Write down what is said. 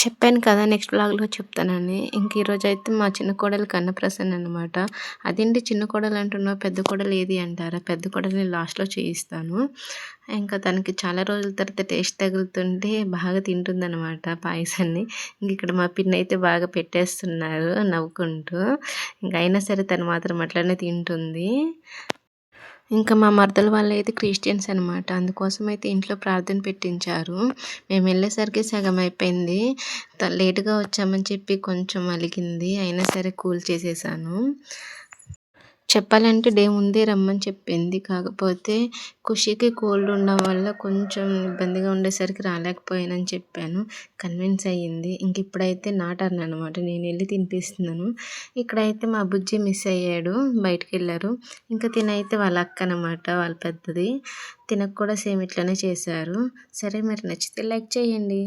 చెప్పాను కదా! నెక్స్ట్ వ్లాగ్‌లో చెప్తానని. ఇంక ఈరోజైతే మా చిన్న కోడలికి అన్నప్రాసన అనమాట. అదేంటి చిన్న కోడలు అంటున్నావు, పెద్ద కోడలు ఏది అంటారా? పెద్ద కోడలిని లాస్ట్‌లో చేయిస్తాను. ఇంకా తనకి చాలా రోజుల తర్వాత టేస్ట్ తగులుతుంటే బాగా తింటుందనమాట పాయసాన్ని. ఇంకిక్కడ మా పిన్నయితే బాగా పెట్టేస్తున్నారు నవ్వుకుంటూ. ఇంక అయినా సరే తను మాత్రం అట్లనే తింటుంది. ఇంకా మా మరదల వాళ్ళైతే క్రిస్టియన్స్ అనమాట. అందుకోసమైతే ఇంట్లో ప్రార్థన పెట్టించారు. మేమెళ్ళేసరికి సగం అయిపోయింది. లేట్‌గా వచ్చామని చెప్పి కొంచెం అలిగింది. అయినా సరే కూల్ చేసేసాను. చెప్పాలంటే డే ముందే రమ్మని చెప్పింది. కాకపోతే ఖుషీకి కోల్డ్ ఉండడం వల్ల కొంచెం ఇబ్బందిగా ఉండేసరికి రాలేకపోయానని చెప్పాను. కన్విన్స్ అయ్యింది. ఇప్పుడైతే నా టర్న్ అనమాట. నేనెళ్ళి తినిపిస్తున్నాను. ఇక్కడైతే మా బుజ్జి మిస్ అయ్యాడు. బయటికెళ్లారు. ఇంకా తినైతే వాళ్ళ అక్క అనమాట. వాళ్ళ పెద్దది. తినకు కూడా సేమ్ ఇట్లనే చేశారు. సరే మరి నచ్చితే లైక్ చేయండి.